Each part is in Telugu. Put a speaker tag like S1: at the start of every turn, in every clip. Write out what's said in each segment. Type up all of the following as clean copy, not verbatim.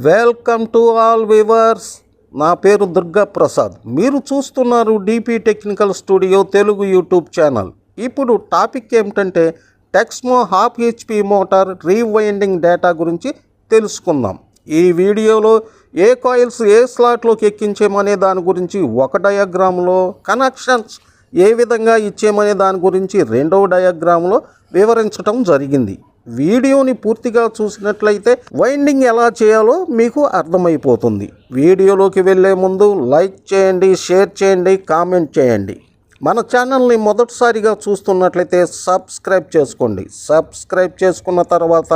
S1: Welcome to all viewers. నా పేరు దుర్గా ప్రసాద్. మీరు చూస్తున్నారు DP technical studio Telugu YouTube channel. ఇప్పుడు టాపిక్ ఏమిటంటే Texmo half HP motor rewinding data గురించి తెలుసుకుందాం. ఈ వీడియోలో ఏ కాయిల్స్ ఏ స్లాట్లోకి ఎక్కించేమనే దాని గురించి ఒక డయాగ్రామ్లో, కనెక్షన్స్ ఏ విధంగా ఇచ్చేమనే దాని గురించి రెండవ డయాగ్రామ్లో వివరించడం జరిగింది. వీడియోని పూర్తిగా చూసినట్లయితే వైండింగ్ ఎలా చేయాలో మీకు అర్థమైపోతుంది. వీడియోలోకి వెళ్ళే ముందు లైక్ చేయండి, షేర్ చేయండి, కామెంట్ చేయండి. మన ఛానల్ని మొదటిసారిగా చూస్తున్నట్లయితే సబ్స్క్రైబ్ చేసుకోండి. సబ్స్క్రైబ్ చేసుకున్న తర్వాత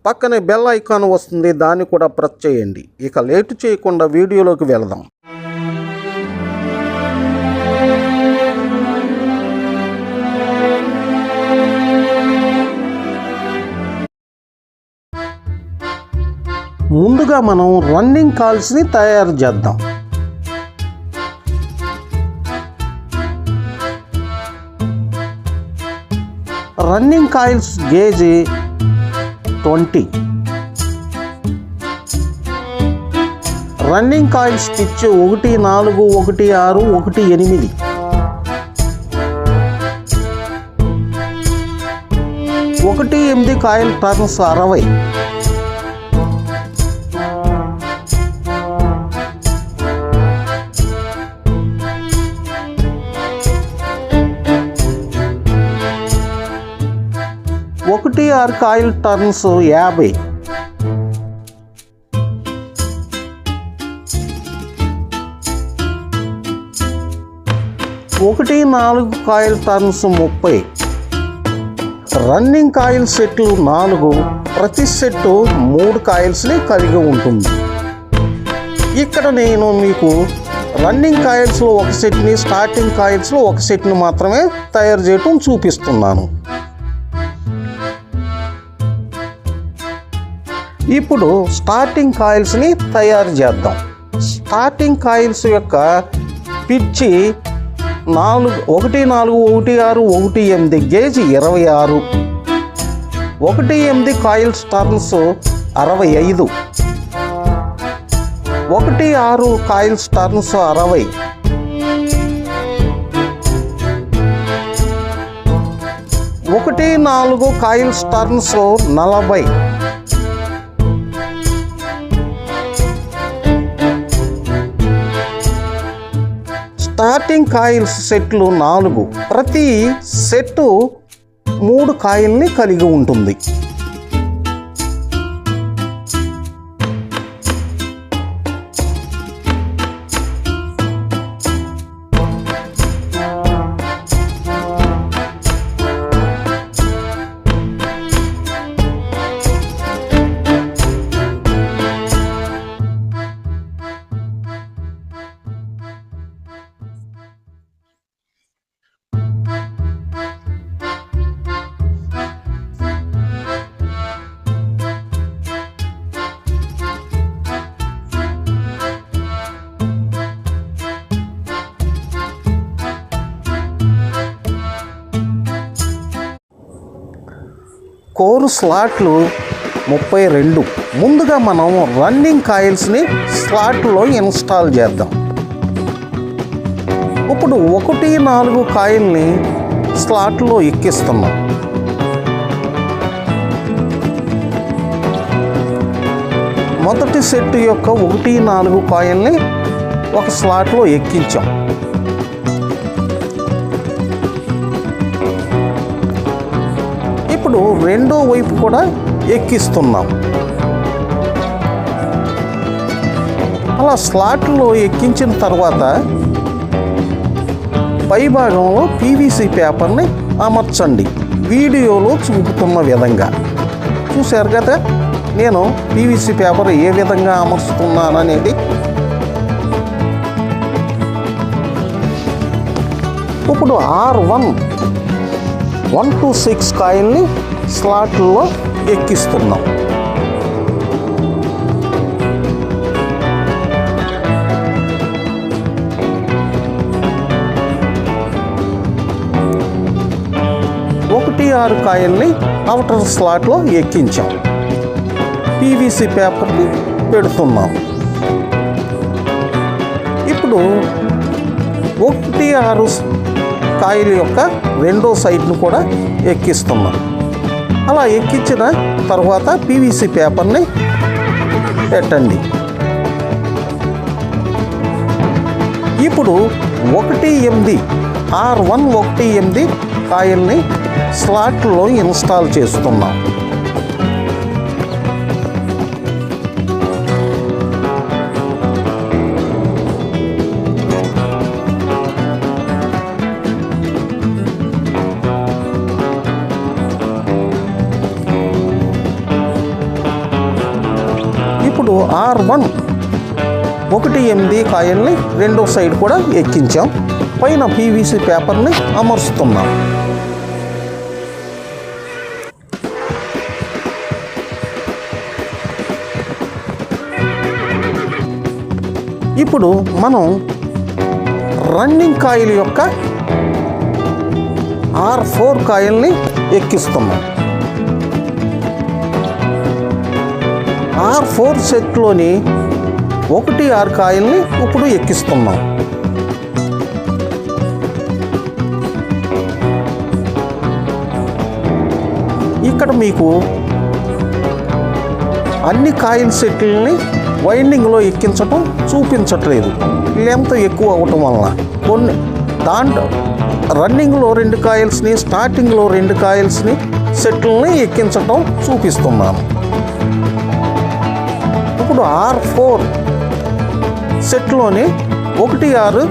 S1: పక్కనే బెల్ ఐకాన్ వస్తుంది, దాన్ని కూడా ప్రెస్ చేయండి. ఇక లేటు చేయకుండా వీడియోలోకి వెళదాం. ముందుగా మనం రన్నింగ్ కాయిల్స్ని తయారు చేద్దాం. Running coils gauge 20. Running coils pitch 1, 4, 1, 6, 1, 8. 1, 8 coil turns 60. 1, 6 coil turns 50. 1, 4 coil turns 30. Running coil సెట్లు 4. ప్రతి సెట్ 3 కాయిల్స్ని కలిగి ఉంటుంది. ఇక్కడ నేను మీకు రన్నింగ్ కాయిల్స్లో ఒక సెట్ని, స్టార్టింగ్ కాయిల్స్లో ఒక సెట్ని మాత్రమే తయారు చేయటం చూపిస్తున్నాను. ఇప్పుడు స్టార్టింగ్ కాయిల్స్ని తయారు చేద్దాం. స్టార్టింగ్ కాయిల్స్ యొక్క pitch 1, 4, 1, 6, 1, 8 gauge 26. 1, 8 coils turns 65. 1, 6 coils turns 60. 1, 4 coils turns 40. Starting coils సెట్లు 4. ప్రతి సెట్టు 3 కాయిల్ని కలిగి ఉంటుంది. కోర్ స్లాట్లు 32. ముందుగా మనం రన్నింగ్ కాయిల్స్ని స్లాట్లో ఇన్స్టాల్ చేద్దాం. ఇప్పుడు 1, 4 కాయిల్ని స్లాట్లో ఎక్కిస్తున్నాం. మొదటి సెట్ యొక్క 1, 4 కాయిల్ని ఒక స్లాట్లో ఎక్కించాం. ఇప్పుడు రెండో వైపు కూడా ఎక్కిస్తున్నాం. అలా స్లాట్లో ఎక్కించిన తర్వాత పై భాగంలో పీవీసీ పేపర్ని అమర్చండి. వీడియోలో చూపుతున్న విధంగా చూశారు కదా, నేను పీవీసీ పేపర్ ఏ విధంగా అమర్చుతున్నాననేది. ఇప్పుడు R1 1 to 6 కాయిల్ని స్లాట్లో ఎక్కిస్తున్నాం. ఒకటి 6 కాయిల్ని అవుటర్ స్లాట్లో ఎక్కించాం. పీవీసీ పేపర్ని పెడుతున్నాం. ఇప్పుడు 1/6 కాయిల్ యొక్క రెండో సైడ్ను కూడా ఎక్కిస్తున్నాం. అలా ఎక్కించిన తర్వాత పీవీసీ పేపర్ని పెట్టండి. ఇప్పుడు 1/8 R1 1/8 కాయిల్ని స్లాట్లో ఇన్స్టాల్ చేస్తున్నాం. ఇప్పుడు R1 1/8 కాయిల్ని రెండో సైడ్ కూడా ఎక్కించాం. పైన పీవీసీ పేపర్ని అమర్చుతున్నాం. ఇప్పుడు మనం రన్నింగ్ కాయిల్ యొక్క R4 కాయిల్ని ఎక్కిస్తున్నాం. R4 సెట్లోని 1/6 కాయిల్ని ఇప్పుడు ఎక్కిస్తున్నాం. ఇక్కడ మీకు అన్ని కాయిల్ సెట్లని వైండింగ్లో ఎక్కించడం చూపించట్లేదు, లెంత్ ఎక్కువ అవ్వటం వలన. కొన్ని దాంట్లో రన్నింగ్లో 2 కాయిల్స్ని, స్టార్టింగ్లో 2 కాయిల్స్ని సెట్లని ఎక్కించడం చూపిస్తున్నాను. ఇప్పుడు R4 సెట్లోని 1/6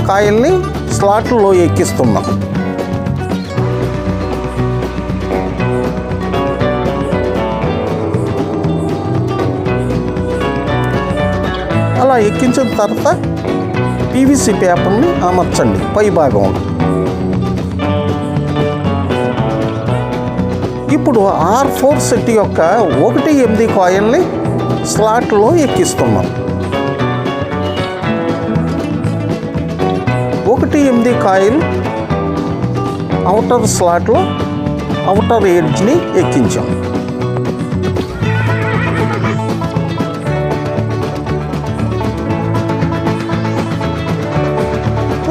S1: కాయిల్ని స్లాట్లో ఎక్కిస్తున్నాం. అలా ఎక్కించిన తర్వాత పీవీసీ పేపర్ని అమర్చండి పై భాగంలో. ఇప్పుడు R4 సెట్ యొక్క 1/8 కాయిల్ని స్లాట్లో ఎక్కిస్తున్నాం. 1/8 కాయిల్ అవుటర్ స్లాట్లో అవుటర్ ఎడ్జ్ని ఎక్కించాం.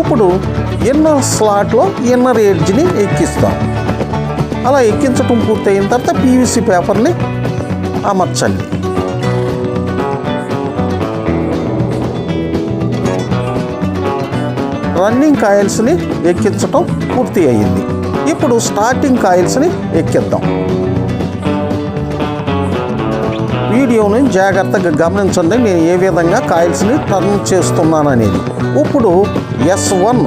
S1: ఇప్పుడు ఇన్నర్ స్లాట్లో ఇన్నర్ ఎడ్జ్ని ఎక్కిస్తాం. అలా ఎక్కించడం పూర్తయిన తర్వాత పీవీసీ పేపర్ని అమర్చండి. రన్నింగ్ కాయిల్స్ని ఎక్కించడం పూర్తి అయ్యింది. ఇప్పుడు స్టార్టింగ్ కాయిల్స్ని ఎక్కిద్దాం. వీడియోని జాగ్రత్తగా గమనించండి, నేను ఏ విధంగా కాయిల్స్ని టర్న్ చేస్తున్నాను అనేది. ఇప్పుడు S1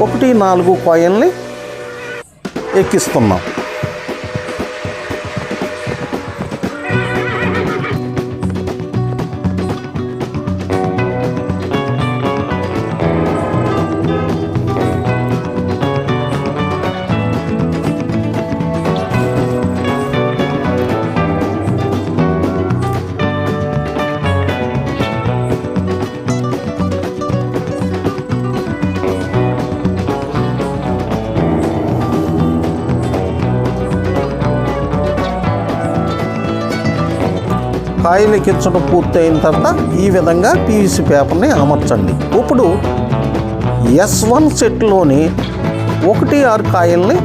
S1: 1/4 కాయిల్ని ఎక్కిస్తున్నాం. కాయిల్ ఎక్కించడం పూర్తయిన తర్వాత ఈ విధంగా పీవీసీ పేపర్ని అమర్చండి. ఇప్పుడు S1 సెట్లోని 1/6 కాయిల్ని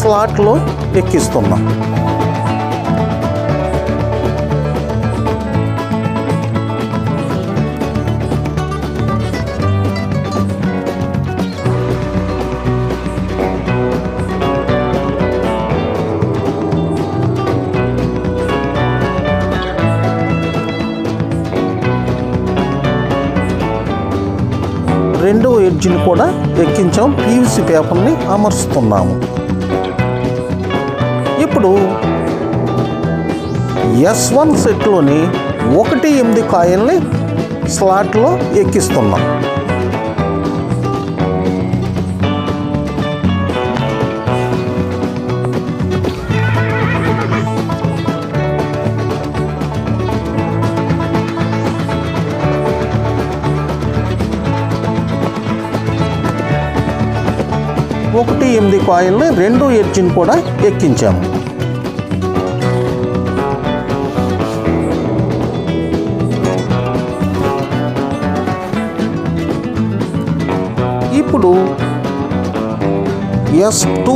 S1: స్లాట్లో ఎక్కిస్తున్నాం. రెండో ఎడ్జ్ని కూడా ఎక్కించాం. పీవీసీ పేపర్ని అమర్చుతున్నాము. ఇప్పుడు S1 సెట్లోని 1/8 కాయిల్ని స్లాట్లో ఎక్కిస్తున్నాం. ఒకటి 8 కాయిల్ని రెండో ఎడ్జ్ని కూడా ఎక్కించాము. ఇప్పుడు S2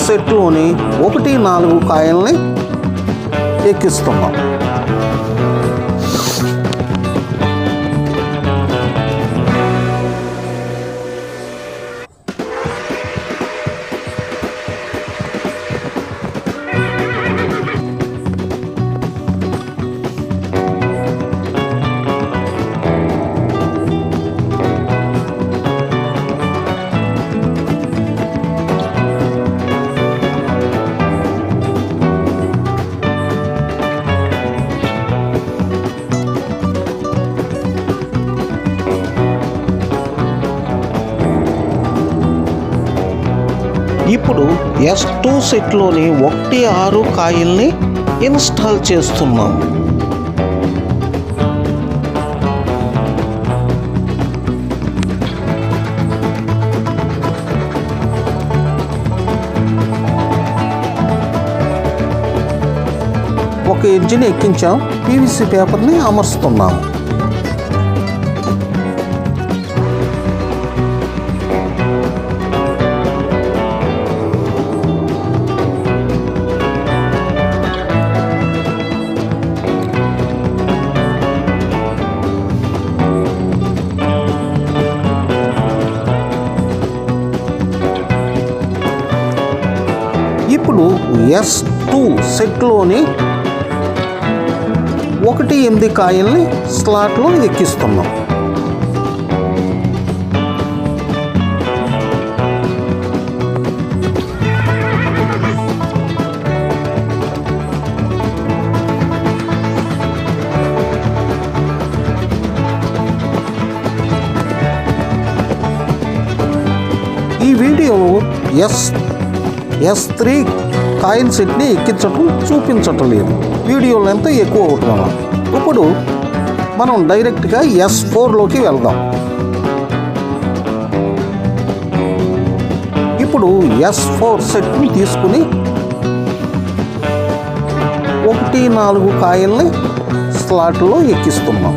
S1: సెట్లోని 1-4 కాయల్ని ఎక్కిస్తున్నాం. ఇప్పుడు S2 సెట్లోని 1-6 కాయిల్ని ఇన్స్టాల్ చేస్తున్నాం. ఒక ఎడ్జ్ని ఎక్కించాం, PVC పేపర్ని అమర్చుతున్నాము. ఇప్పుడు S2 సెట్లోని 1-8 కాయల్ని స్లాట్లో ఎక్కిస్తున్నాం. ఈ వీడియోలో S3 కాయిల్ సెట్ని ఎక్కించటం చూపించటం లేదు, వీడియో లెంత్ ఎక్కువ అవటం వల్ల. ఇప్పుడు మనం డైరెక్ట్గా S4లోకి వెళ్దాం. ఇప్పుడు S4 సెట్ని తీసుకుని 1-4 కాయల్ని స్లాట్లో ఎక్కిస్తున్నాం.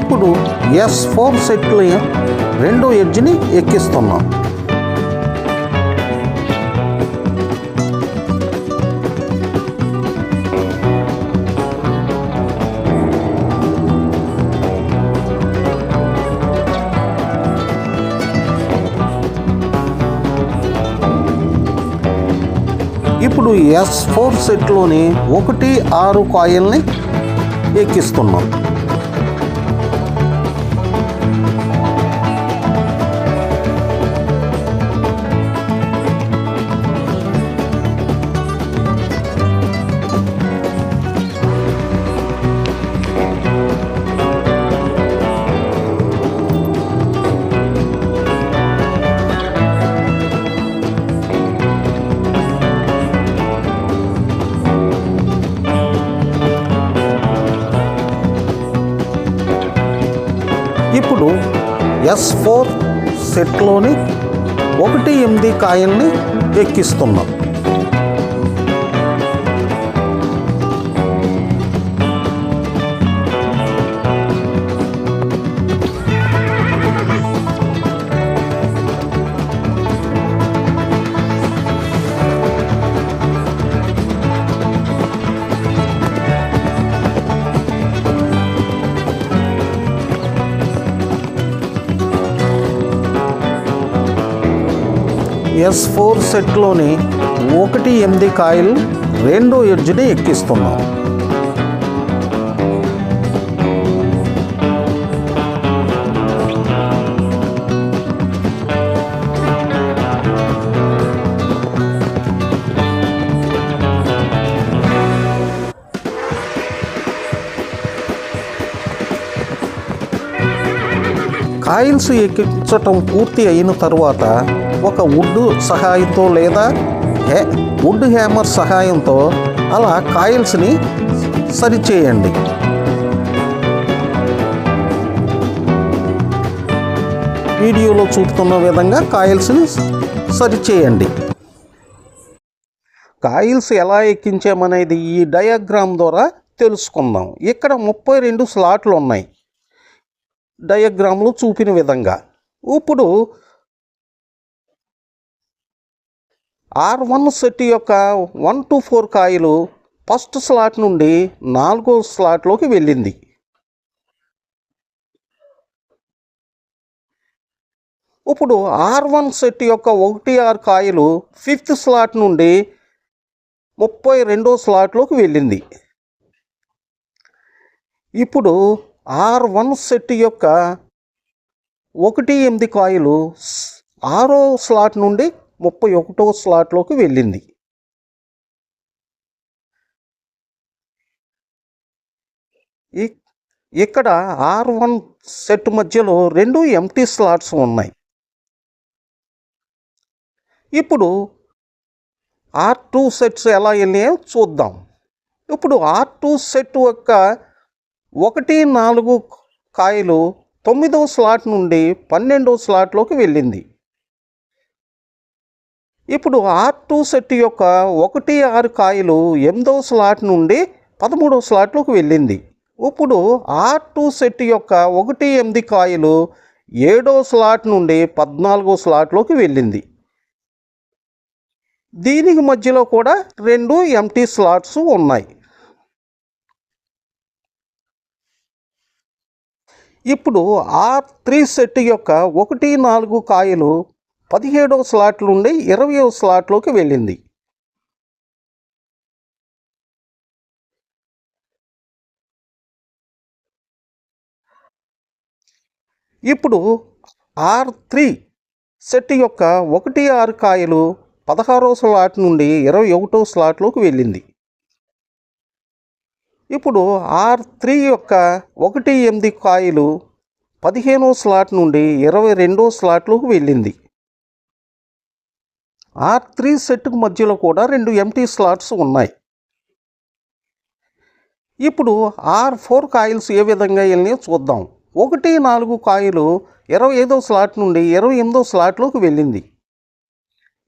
S1: ఇప్పుడు S4 సెట్లు 2వ ఎడ్జ్ని ఎక్కిస్తున్నాం. ఇప్పుడు S4 సెట్లోని 1-6 కాయిల్ని ఎక్కిస్తున్నాం. ఇప్పుడు S4 సెట్లోని 1-8 కాయల్ని ఎక్కిస్తున్నాం. S4 సెట్లోని 1-8 కాయలు 2వ ఎడ్జ్ని ఎక్కిస్తున్నాం. కాయిల్స్ ఎక్కించటం పూర్తి అయిన తర్వాత ఒక వుడ్ సహాయంతో లేదా వుడ్ హ్యామర్ సహాయంతో అలా కాయిల్స్ని సరిచేయండి. వీడియోలో చూపుతున్న విధంగా కాయిల్స్ని సరిచేయండి. కాయిల్స్ ఎలా ఎక్కించామనేది ఈ డయాగ్రామ్ ద్వారా తెలుసుకుందాం. ఇక్కడ 32 స్లాట్లు ఉన్నాయి డయాగ్రామ్లో చూపిన విధంగా. ఇప్పుడు R1 సెట్ యొక్క 1 to 4 కాయిలు ఫస్ట్ స్లాట్ నుండి 4వ స్లాట్లోకి వెళ్ళింది. ఇప్పుడు R1 సెట్ యొక్క 1R కాయిలు 5th స్లాట్ నుండి 32వ స్లాట్లోకి వెళ్ళింది. ఇప్పుడు R1 సెట్ యొక్క 1-8 కాయిలు 6వ స్లాట్ నుండి 31వ స్లాట్లోకి వెళ్ళింది. ఇక్కడ R1 సెట్ మధ్యలో 2 ఎంటీ స్లాట్స్ ఉన్నాయి. ఇప్పుడు R2 సెట్స్ ఎలా వెళ్ళాయో చూద్దాం. ఇప్పుడు R2 సెట్ యొక్క 1-4 కాయిలు 9వ స్లాట్ నుండి 12వ స్లాట్లోకి వెళ్ళింది. ఇప్పుడు R2 సెట్ యొక్క 1-6 కాయిలు 8వ స్లాట్ నుండి 13వ స్లాట్లోకి వెళ్ళింది. ఇప్పుడు R2 సెట్ యొక్క 1-8 కాయిలు 7వ స్లాట్ నుండి 14వ స్లాట్లోకి వెళ్ళింది. దీనికి మధ్యలో కూడా 2 ఎంటీ స్లాట్స్ ఉన్నాయి. ఇప్పుడు R3 సెట్ యొక్క 1-4 కాయిలు 17వ స్లాట్ నుండి 20వ స్లాట్లోకి వెళ్ళింది. ఇప్పుడు R3 సెట్ యొక్క 1-6 కాయిలు 16వ స్లాట్ నుండి 21వ స్లాట్లోకి వెళ్ళింది. ఇప్పుడు R3 యొక్క 1-8 కాయిలు 15వ స్లాట్ నుండి 22వ స్లాట్లోకి వెళ్ళింది. R3 సెట్కు మధ్యలో కూడా 2 ఎంటీ స్లాట్స్ ఉన్నాయి. ఇప్పుడు R4 కాయిల్స్ ఏ విధంగా వెళ్ళినాయో చూద్దాం. 1-4 కాయిలు 25వ స్లాట్ నుండి 28వ స్లాట్లోకి వెళ్ళింది.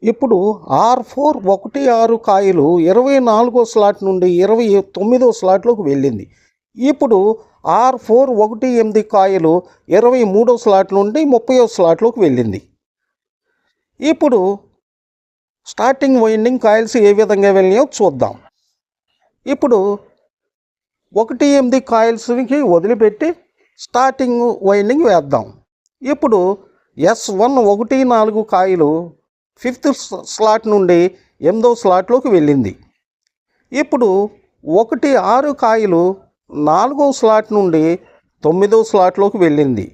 S1: ఇప్పుడు R4 1-6 కాయిలు 24వ స్లాట్ నుండి 29వ స్లాట్లోకి వెళ్ళింది. ఇప్పుడు R4 1-8 కాయిలు 23వ స్లాట్ నుండి 30వ స్లాట్లోకి వెళ్ళింది. ఇప్పుడు స్టార్టింగ్ వైండింగ్ కాయిల్స్ ఏ విధంగా వెళ్ళాయో చూద్దాం. ఇప్పుడు 1-8 కాయిల్స్కి వదిలిపెట్టి స్టార్టింగ్ వైండింగ్ వేద్దాం. ఇప్పుడు S1 1-4 కాయిలు 5th స్లాట్ నుండి 8వ స్లాట్లోకి వెళ్ళింది. ఇప్పుడు 1-6 కాయిలు 4వ స్లాట్ నుండి 9వ స్లాట్లోకి వెళ్ళింది.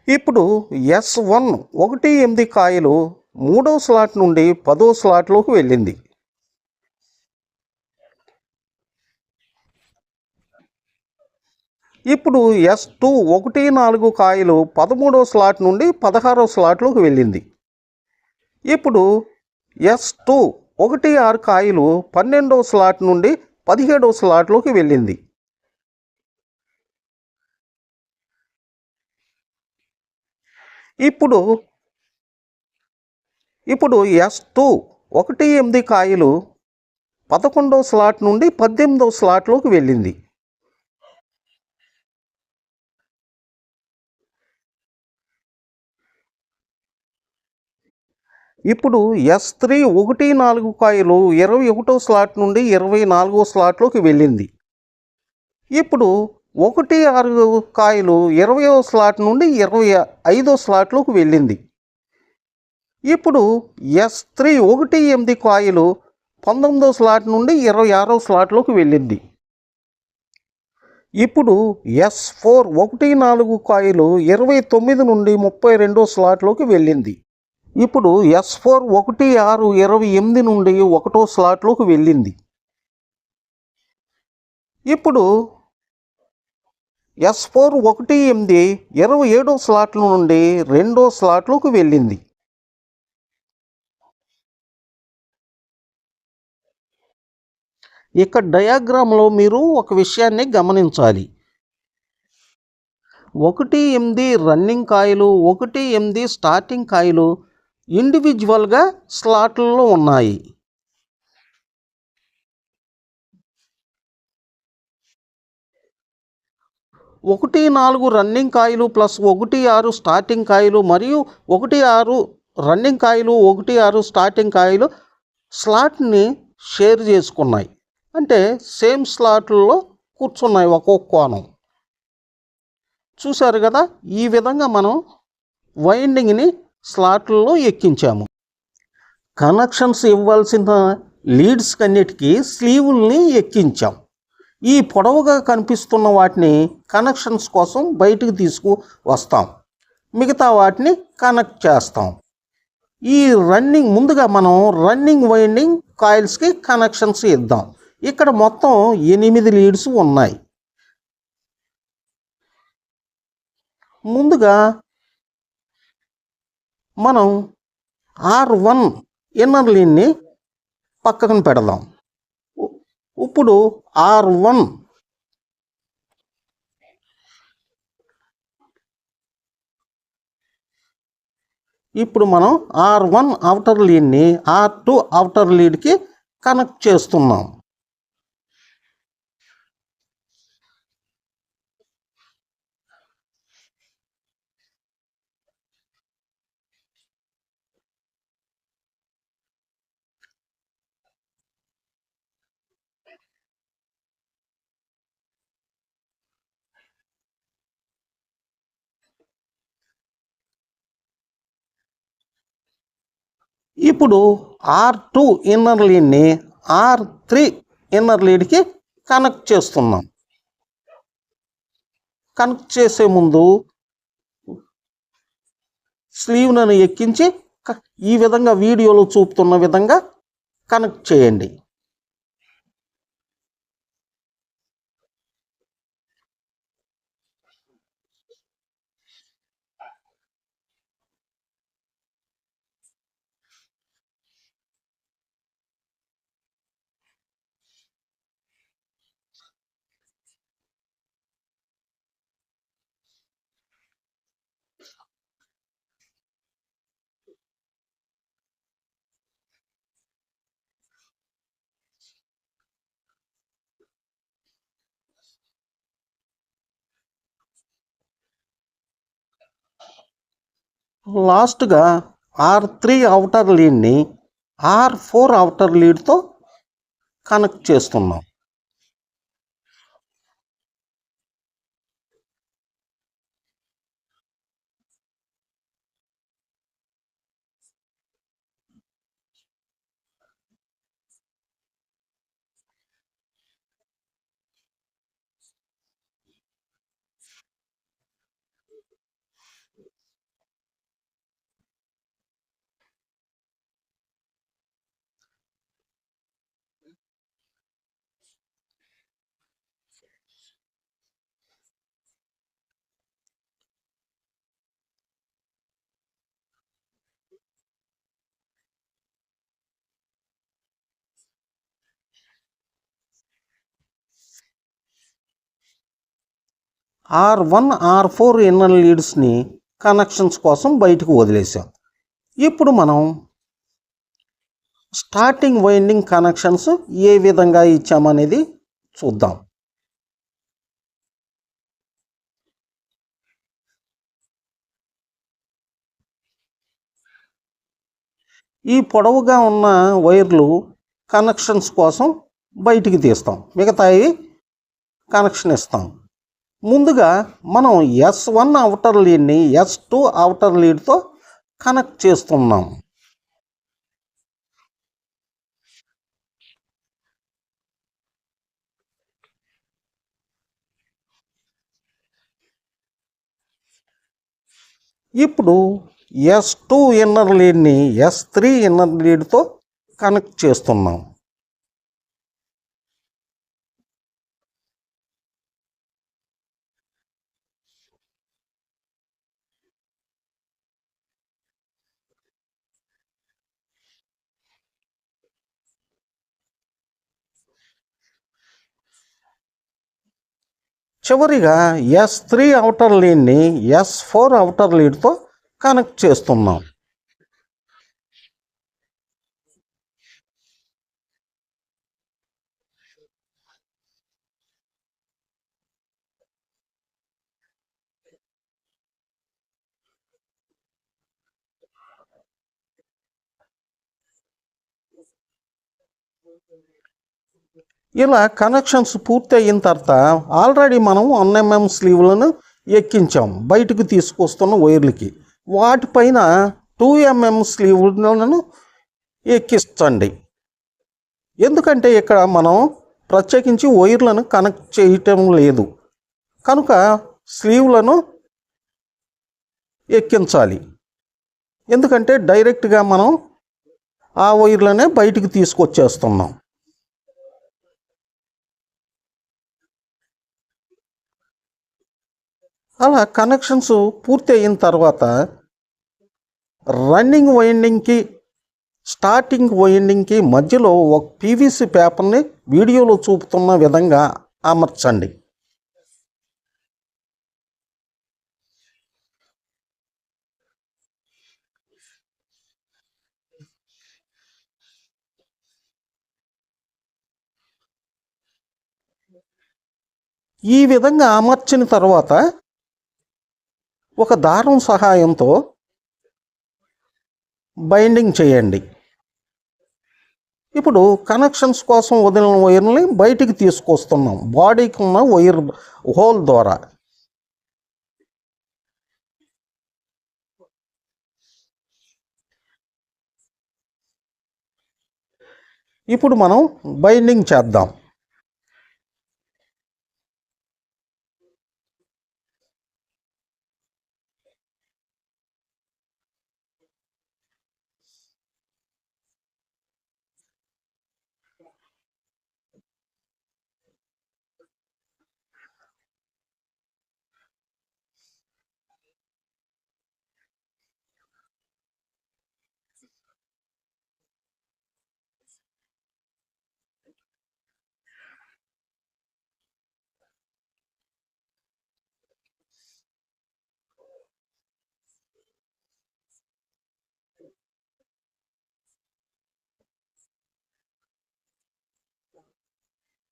S1: ఇప్పుడు S1 1-8 కాయిలు 3వ స్లాట్ నుండి 10వ స్లాట్లోకి వెళ్ళింది. ఇప్పుడు S2 1-4 కాయిలు 13వ స్లాట్ నుండి 16వ స్లాట్లోకి వెళ్ళింది. ఇప్పుడు S2 1-6 కాయిలు 12వ స్లాట్ నుండి 17వ స్లాట్లోకి వెళ్ళింది. ఇప్పుడు S2 1-8 కాయిలు 11వ స్లాట్ నుండి 18వ స్లాట్లోకి వెళ్ళింది. ఇప్పుడు S3 1-4 కాయిలు 21వ స్లాట్ నుండి 24వ స్లాట్లోకి వెళ్ళింది. ఇప్పుడు 1-6 కాయిలు 20వ స్లాట్ నుండి 25వ స్లాట్లోకి వెళ్ళింది. ఇప్పుడు S3 1-8 కాయిలు 19వ స్లాట్ నుండి 26వ స్లాట్లోకి వెళ్ళింది. ఇప్పుడు S4 1-4 కాయిలు 29 నుండి 32వ స్లాట్లోకి వెళ్ళింది. ఇప్పుడు S4 1-6 28 నుండి 1వ స్లాట్లోకి వెళ్ళింది. ఇప్పుడు S4 1-8 27వ స్లాట్ నుండి 2వ స్లాట్లోకి వెళ్ళింది. ఇక్కడ డయాగ్రామ్లో మీరు ఒక విషయాన్ని గమనించాలి. 1, 8 రన్నింగ్ కాయిలు, 1, 8 స్టార్టింగ్ కాయిలు ఇండివిజువల్గా స్లాట్లలో ఉన్నాయి. 1, 4 running coil plus 1, 6 starting coil మరియు 1, 6 రన్నింగ్ కాయిలు, 1, 6 స్టార్టింగ్ కాయిలు స్లాట్ని షేర్ చేసుకున్నాయి. అంటే సేమ్ స్లాట్లలో కూర్చున్నాయి ఒక్కొక్క కోణం. చూశారు కదా, ఈ విధంగా మనం వైండింగ్ని స్లాట్లలో ఎక్కించాము. కనెక్షన్స్ ఇవ్వాల్సిన లీడ్స్ కన్నిటికీ స్లీవుల్ని ఎక్కించాం. ఈ పొడవుగా కనిపిస్తున్న వాటిని కనెక్షన్స్ కోసం బయటకు తీసుకు వస్తాం, మిగతా వాటిని కనెక్ట్ చేస్తాం. ఈ ముందుగా మనం రన్నింగ్ వైండింగ్ కాయిల్స్కి కనెక్షన్స్ ఇద్దాం. ఇక్కడ మొత్తం 8 లీడ్స్ ఉన్నాయి. ముందుగా మనం R1 ఇన్నర్ లీడ్ని పక్కన పెడదాం. ఇప్పుడు R1 మనం R1 అవుటర్ లీడ్ని R2 అవుటర్ లీడ్కి కనెక్ట్ చేస్తున్నాం. ఇప్పుడు R2 ఇన్నర్ లీడ్ని R3 ఇన్నర్ లీడ్కి కనెక్ట్ చేస్తున్నాం. కనెక్ట్ చేసే ముందు స్లీవ్లను ఎక్కించి ఈ విధంగా వీడియోలో చూపుతున్న విధంగా కనెక్ట్ చేయండి. లాస్ట్గా R3 అవుటర్ లీడ్ని R4 అవుటర్ లీడ్తో కనెక్ట్ చేస్తున్నాం. R1, R4 ఇన్నర్ లీడ్స్ని కనెక్షన్స్ కోసం బయటకు వదిలేసాం. ఇప్పుడు మనం స్టార్టింగ్ వైండింగ్ కనెక్షన్స్ ఏ విధంగా ఇచ్చామనేది చూద్దాం. ఈ పొడవుగా ఉన్న వైర్లు కనెక్షన్స్ కోసం బయటికి తీస్తాం, మిగతావి కనెక్షన్ ఇస్తాం. ముందుగా మనం S1 అవుటర్ లీడ్ని S2 అవుటర్ లీడ్తో కనెక్ట్ చేస్తున్నాం. ఇప్పుడు S2 ఇన్నర్ లీడ్ని S3 ఇన్నర్ లీడ్తో కనెక్ట్ చేస్తున్నాం. చివరిగా S3 అవుటర్ లీడ్ని S4 అవుటర్ లీడ్తో కనెక్ట్ చేస్తున్నాం. ఇలా కనెక్షన్స్ పూర్తి అయిన తర్వాత ఆల్రెడీ మనం 1mm స్లీవ్లను ఎక్కించాం బయటకు తీసుకొస్తున్న వైర్లకి. వాటిపైన 2mm స్లీవ్లను ఎక్కించండి. ఎందుకంటే ఇక్కడ మనం ప్రత్యేకించి వైర్లను కనెక్ట్ చేయటం లేదు కనుక స్లీవ్లను ఎక్కించాలి. ఎందుకంటే డైరెక్ట్గా మనం ఆ వైర్లనే బయటికి తీసుకొచ్చేస్తున్నాం. అలా కనెక్షన్స్ పూర్తి అయిన తర్వాత రన్నింగ్ వైండింగ్కి స్టార్టింగ్ వైండింగ్కి మధ్యలో ఒక PVC పేపర్ని వీడియోలో చూపుతున్న విధంగా అమర్చండి. ఈ విధంగా అమర్చిన తర్వాత ఒక దారం సహాయంతో బైండింగ్ చేయండి. ఇప్పుడు కనెక్షన్స్ కోసం వదిలిన వైర్ని బయటికి తీసుకొస్తున్నాం బాడీకి ఉన్న వైర్ హోల్ ద్వారా. ఇప్పుడు మనం బైండింగ్ చేద్దాం.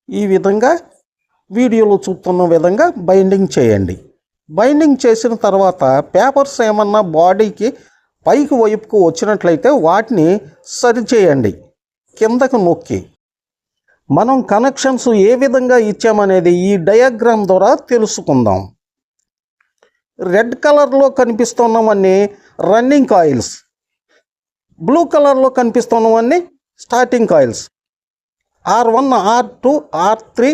S1: ఈ విధంగా వీడియోలో చూపుతున్న విధంగా బైండింగ్ చేయండి. బైండింగ్ చేసిన తర్వాత పేపర్స్ ఏమన్నా బాడీకి పైకి వైపుకు వచ్చినట్లయితే వాటిని సరిచేయండి కిందకు నొక్కి. మనం కనెక్షన్స్ ఏ విధంగా ఇచ్చామనేది ఈ డయాగ్రామ్ ద్వారా తెలుసుకుందాం. రెడ్ కలర్లో కనిపిస్తున్నవన్నీ రన్నింగ్ కాయిల్స్, బ్లూ కలర్లో కనిపిస్తున్నవన్నీ starting coils. R1, R2, R3,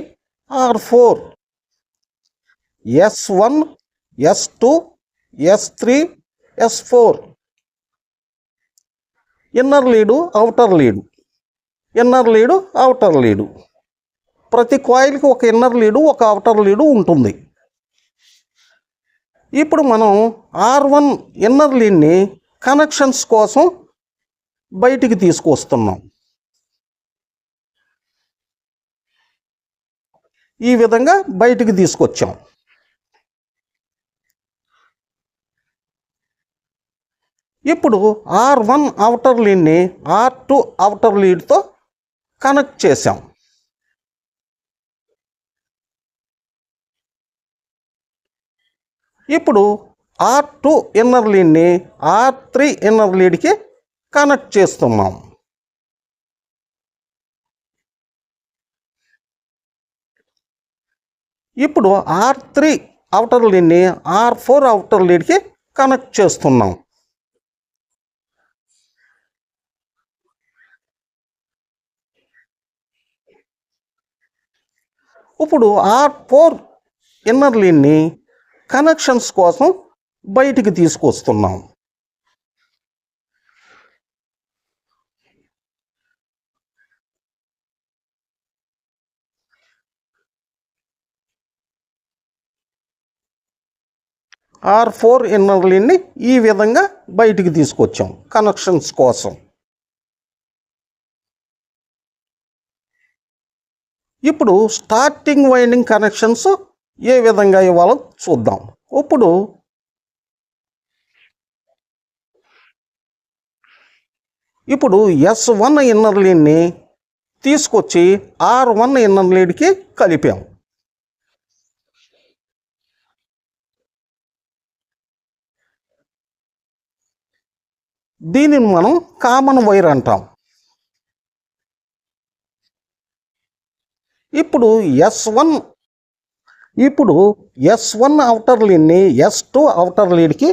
S1: R4, S1, S2, S3, S4. Inner lead, outer lead, inner lead, outer lead. ప్రతి కాయిల్కి ఒక ఇన్నర్ లీడు, ఒక అవుటర్ లీడు ఉంటుంది. ఇప్పుడు మనం R1 ఇన్నర్ లీడ్ని కనెక్షన్స్ కోసం బయటికి తీసుకొస్తున్నాం. ఈ విధంగా బయటికి తీసుకొచ్చాం. ఇప్పుడు R1 అవుటర్ లీడ్ని R2 అవుటర్ లీడ్తో కనెక్ట్ చేసాం. ఇప్పుడు R2 ఇన్నర్ లీడ్ని R3 ఇన్నర్ లీడ్కి కనెక్ట్ చేస్తున్నాం. ఇప్పుడు R3 అవుటర్ లీడ్ని R4 అవుటర్ లీడ్కి కనెక్ట్ చేస్తున్నాం. ఇప్పుడు R4 ఇన్నర్ లీడ్ని కనెక్షన్స్ కోసం బయటికి తీసుకొస్తున్నాం. R4 ఇన్నర్ లీడ్ని ఈ విధంగా బయటికి తీసుకొచ్చాం కనెక్షన్స్ కోసం. ఇప్పుడు స్టార్టింగ్ వైండింగ్ కనెక్షన్స్ ఏ విధంగా ఇవ్వాలో చూద్దాం. ఇప్పుడు S1 ఇన్నర్ లీడ్ని తీసుకొచ్చి R1 ఇన్నర్ లీడ్కి కలిపాం. దీనిని మనం కామన్ వైర్ అంటాం. ఇప్పుడు S1 అవుటర్ లీడ్ని S2 అవుటర్ లీడ్కి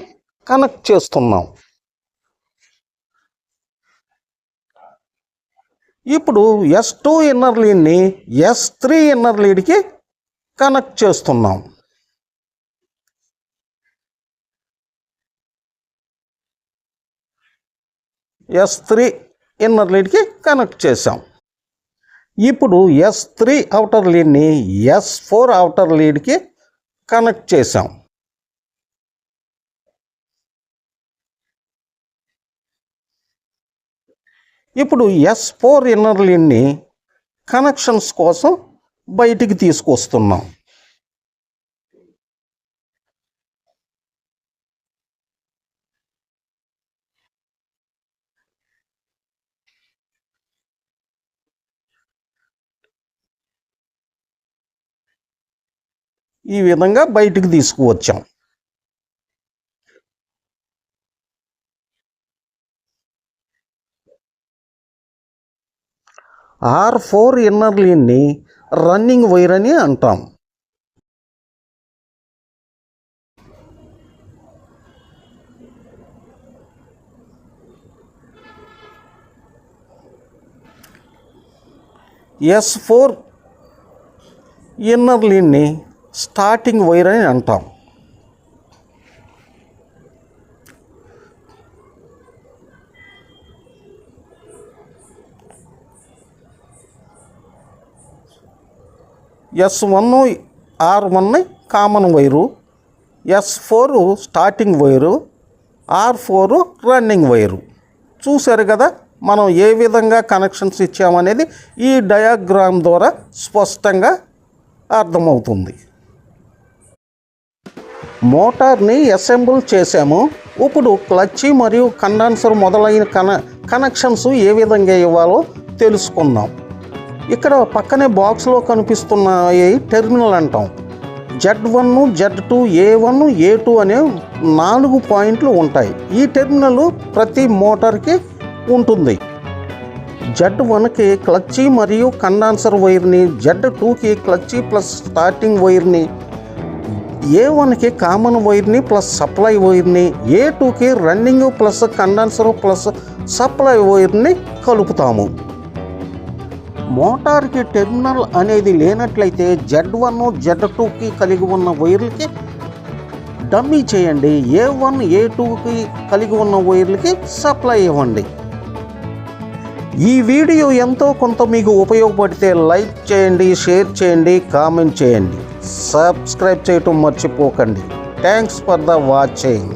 S1: కనెక్ట్ చేస్తున్నాం. ఇప్పుడు S2 ఇన్నర్ లీడ్ని S3 ఇన్నర్ లీడ్కి కనెక్ట్ చేస్తున్నాం. S3 ఇన్నర్ లీడ్కి కనెక్ట్ చేసాం. ఇప్పుడు S3 అవుటర్ లీడ్ని S4 అవుటర్ లీడ్కి కనెక్ట్ చేసాం. ఇప్పుడు S4 ఇన్నర్ లీడ్ని కనెక్షన్స్ కోసం బయటికి తీసుకొస్తున్నాం. ఈ విధంగా బయటికి తీసుకువచ్చాం. R4 ఇన్నర్ లీడ్ని రన్నింగ్ వైర్ అని అంటాం. S4 ఇన్నర్ లీడ్ని స్టార్టింగ్ వైర్ అని అంటాం. S1 R1 common wire, S4 starting wire, R4 running wire. చూశారు కదా మనం ఏ విధంగా కనెక్షన్స్ ఇచ్చామనేది ఈ డయాగ్రామ్ ద్వారా స్పష్టంగా అర్థమవుతుంది. మోటార్ని అసెంబుల్ చేసాము. ఇప్పుడు క్లచ్ మరియు కండెన్సర్ మొదలైన కనెక్షన్స్ ఏ విధంగా ఇవ్వాలో తెలుసుకుందాం. ఇక్కడ పక్కనే బాక్స్లో కనిపిస్తున్నాయి టెర్మినల్ అంటాం. Z1, Z2, A1, A2 అనే 4 పాయింట్లు ఉంటాయి. ఈ టెర్మినల్ ప్రతి మోటార్కి ఉంటుంది. Z1కి క్లచ్ మరియు కండెన్సర్ వైర్ని, Z2కి క్లచ్ ప్లస్ స్టార్టింగ్ వైర్ని, A1కి కామన్ వైర్ని ప్లస్ సప్లై వైర్ని, A2కి running plus condenser plus supply వైర్ని కలుపుతాము. మోటార్కి టెర్మినల్ అనేది లేనట్లయితే Z1, Z2కి కలిగి ఉన్న వైర్లకి డమ్మీ చేయండి. A1, A2కి కలిగి ఉన్న వైర్లకి సప్లై ఇవ్వండి. ఈ వీడియో ఎంతో కొంత మీకు ఉపయోగపడితే లైక్ చేయండి, షేర్ చేయండి, కామెంట్ చేయండి, సబ్స్క్రైబ్ చేయటం మర్చిపోకండి. Thanks for the watching.